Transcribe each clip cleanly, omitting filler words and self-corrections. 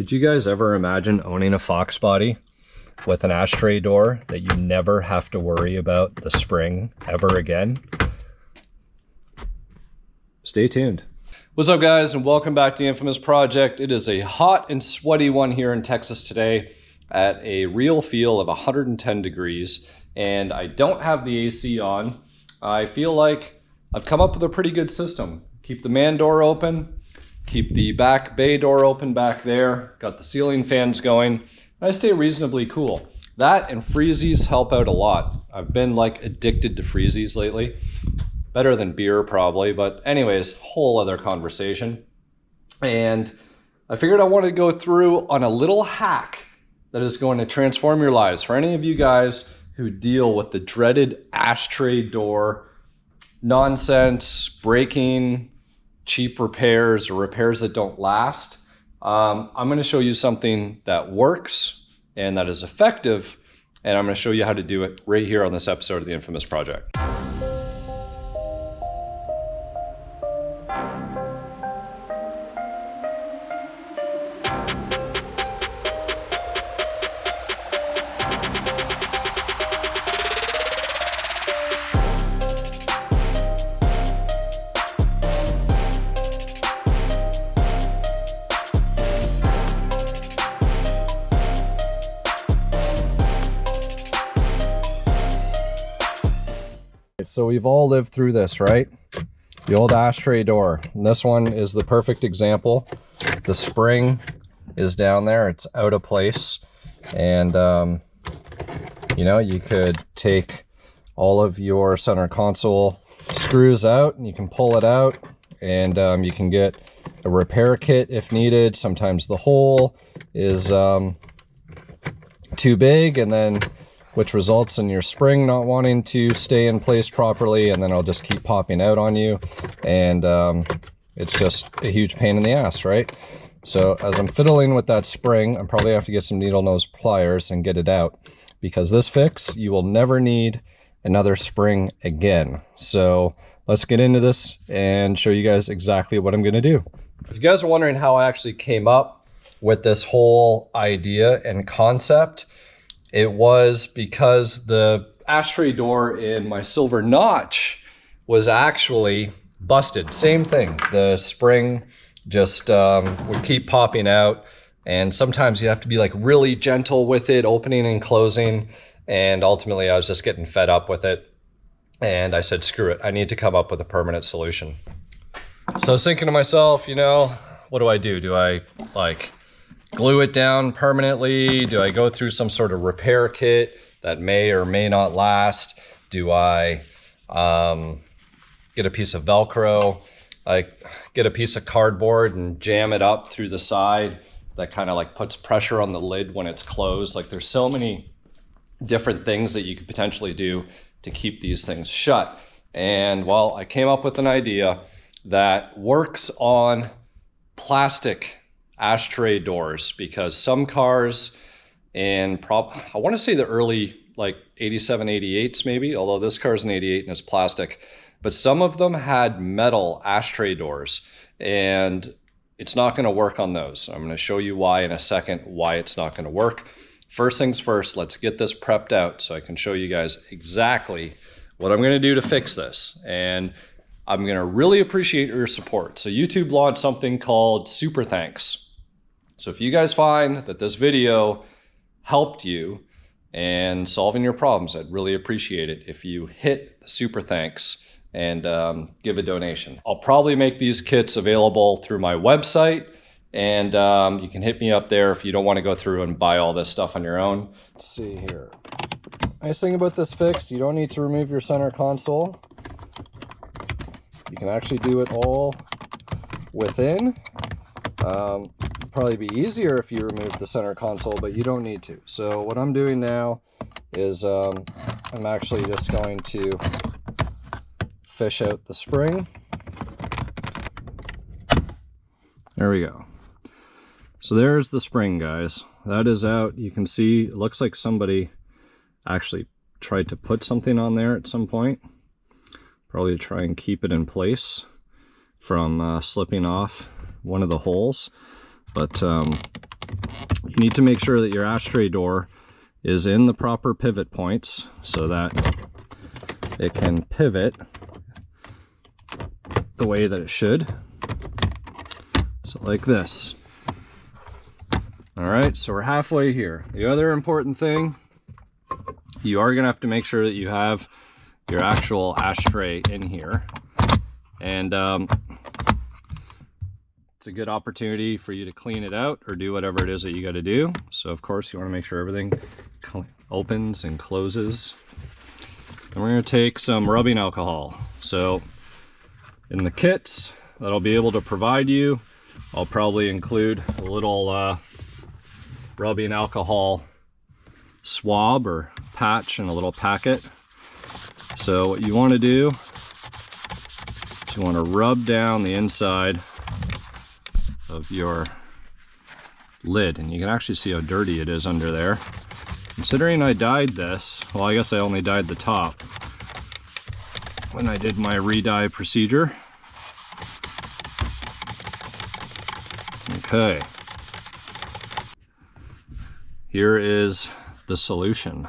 Could you guys ever imagine owning a Foxbody with an ashtray door that you never have to worry about the spring ever again? Stay tuned. What's up, guys, and welcome back to the Infamous Project. It is a hot and sweaty one here in Texas today at a real feel of 110 degrees, and I don't have the AC on. I feel like I've come up with a pretty good system. Keep the man door open, keep the back bay door open back there, got the ceiling fans going, and I stay reasonably cool. That and freezies help out a lot. I've been like addicted to freezies lately. Better than beer probably, but anyways, whole other conversation. And I figured I wanted to go through on a little hack that is going to transform your lives. For any of you guys who deal with the dreaded ashtray door nonsense, breaking, cheap repairs, or repairs that don't last, I'm going to show you something that works and that is effective, and I'm going to show you how to do it right here on this episode of the Infamous Project. So we've all lived through this, right? The old ashtray door. And this one is the perfect example. The spring is down there, it's out of place. And you know, you could take all of your center console screws out and you can pull it out, and you can get a repair kit if needed. Sometimes the hole is too big, and then which results in your spring not wanting to stay in place properly, and then it'll just keep popping out on you, and it's just a huge pain in the ass, right? So as I'm fiddling with that spring, I'm probably have to get some needle nose pliers and get it out, because this fix, you will never need another spring again. So let's get into this and show you guys exactly what I'm gonna do. If you guys are wondering how I actually came up with this whole idea and concept, it was because the ashtray door in my Silver Notch was actually busted. Same thing. The spring just would keep popping out, and sometimes you have to be like really gentle with it, opening and closing. And ultimately I was just getting fed up with it. And I said, screw it, I need to come up with a permanent solution. So I was thinking to myself, you know, what do? Do I like glue it down permanently? Do I go through some sort of repair kit that may or may not last? Do I get a piece of Velcro, like get a piece of cardboard and jam it up through the side that kind of like puts pressure on the lid when it's closed? Like there's so many different things that you could potentially do to keep these things shut. And well, I came up with an idea that works on plastic ashtray doors, because some cars in I want to say the early like 87, 88s maybe, although this car's an 88 and it's plastic, but some of them had metal ashtray doors, and it's not going to work on those. I'm going to show you why in a second, why it's not going to work. First things first, let's get this prepped out so I can show you guys exactly what I'm going to do to fix this. And I'm going to really appreciate your support. So YouTube launched something called Super Thanks. So if you guys find that this video helped you in solving your problems, I'd really appreciate it if you hit the Super Thanks and give a donation. I'll probably make these kits available through my website, and you can hit me up there if you don't want to go through and buy all this stuff on your own. Let's see here. Nice thing about this fix, you don't need to remove your center console. You can actually do it all within. Probably be easier if you remove the center console, but you don't need to. So what I'm doing now is I'm actually just going to fish out the spring. There we go. So there's the spring, guys. That is out. You can see it looks like somebody actually tried to put something on there at some point, probably to try and keep it in place from slipping off one of the holes. But you need to make sure that your ashtray door is in the proper pivot points so that it can pivot the way that it should. So like this. All right, so we're halfway here. The other important thing, you are gonna have to make sure that you have your actual ashtray in here. And it's a good opportunity for you to clean it out or do whatever it is that you got to do. So of course you want to make sure everything opens and closes. And we're going to take some rubbing alcohol. So in the kits that I'll be able to provide you, I'll probably include a little rubbing alcohol swab or patch in a little packet. So what you want to do is you want to rub down the inside of your lid, and you can actually see how dirty it is under there. Considering I dyed this, well, I guess I only dyed the top when I did my re-dye procedure. Okay, here is the solution,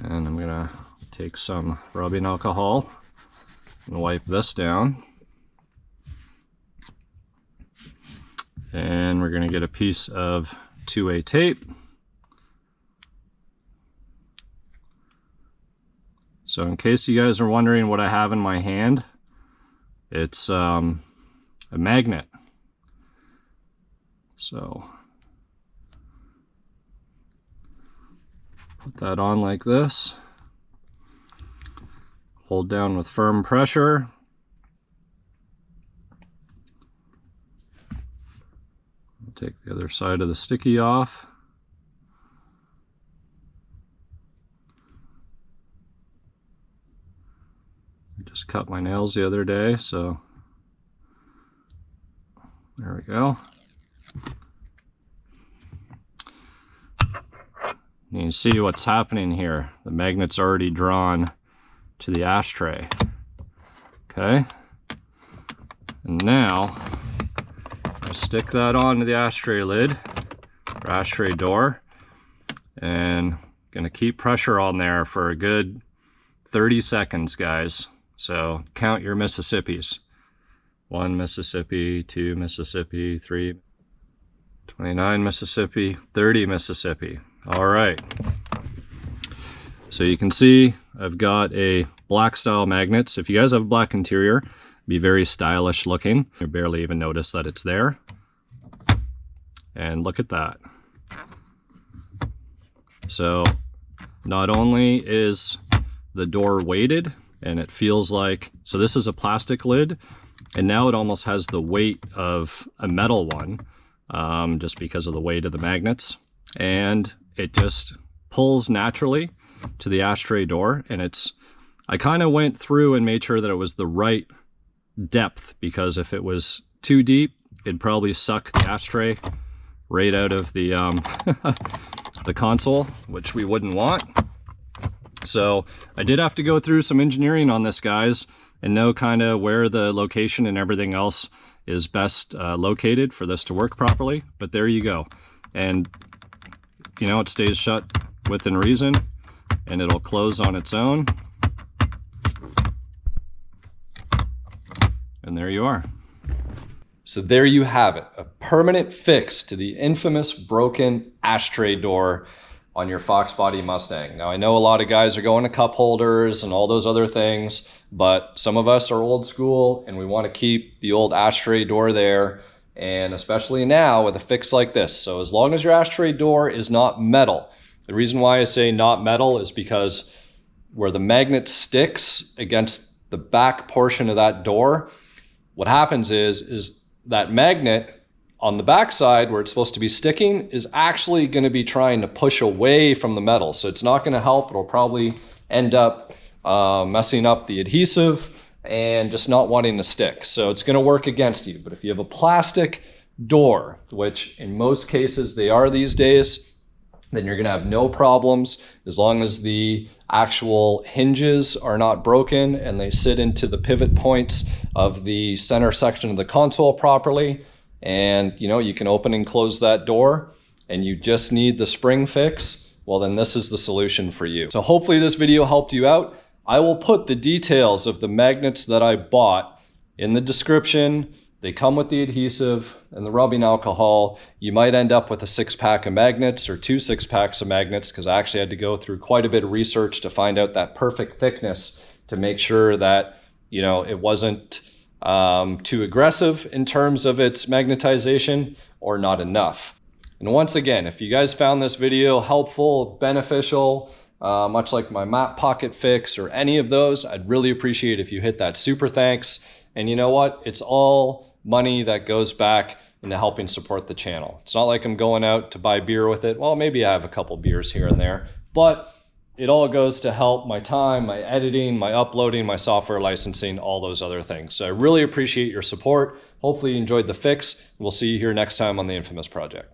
and I'm gonna take some rubbing alcohol and wipe this down. And we're going to get a piece of 2A tape. So in case you guys are wondering what I have in my hand, it's a magnet. So put that on like this. Hold down with firm pressure. Take the other side of the sticky off. I just cut my nails the other day, so there we go. You can see what's happening here. The magnet's already drawn to the ashtray. Okay. And now stick that onto the ashtray lid or ashtray door, and gonna keep pressure on there for a good 30 seconds, guys. So count your Mississippis. 1 Mississippi, 2 Mississippi, 3, 29 Mississippi, 30 Mississippi. All right. So you can see I've got a black style magnet. So if you guys have a black interior, be very stylish looking. You barely even notice that it's there. And look at that. So not only is the door weighted, and it feels like, so this is a plastic lid, and now it almost has the weight of a metal one, just because of the weight of the magnets. And it just pulls naturally to the ashtray door. And I kind of went through and made sure that it was the right depth, because if it was too deep, it'd probably suck the ashtray right out of the the console, which we wouldn't want. So I did have to go through some engineering on this, guys, and know kind of where the location and everything else is best located for this to work properly. But there you go. And you know, it stays shut within reason, and it'll close on its own. And there you are. So there you have it, a permanent fix to the infamous broken ashtray door on your Foxbody Mustang. Now I know a lot of guys are going to cup holders and all those other things, but some of us are old school and we want to keep the old ashtray door there, and especially now with a fix like this. So as long as your ashtray door is not metal, the reason why I say not metal is because where the magnet sticks against the back portion of that door, what happens is that magnet on the back side where it's supposed to be sticking is actually going to be trying to push away from the metal. So it's not going to help. It'll probably end up messing up the adhesive and just not wanting to stick. So it's going to work against you. But if you have a plastic door, which in most cases they are these days, then you're going to have no problems as long as the actual hinges are not broken and they sit into the pivot points of the center section of the console properly. And you know, you can open and close that door and you just need the spring fix, well then this is the solution for you. So hopefully this video helped you out. I will put the details of the magnets that I bought in the description. They come with the adhesive and the rubbing alcohol. You might end up with a 6-pack of magnets or 2 6-packs of magnets, because I actually had to go through quite a bit of research to find out that perfect thickness to make sure that, you know, it wasn't too aggressive in terms of its magnetization or not enough. And once again, if you guys found this video helpful, beneficial, much like my map pocket fix or any of those, I'd really appreciate if you hit that super thanks. And you know what? It's all money that goes back into helping support the channel. It's not like I'm going out to buy beer with it. Well, maybe I have a couple beers here and there, but it all goes to help my time, my editing, my uploading, my software licensing, all those other things. So I really appreciate your support. Hopefully you enjoyed the fix. We'll see you here next time on the Infamous Project.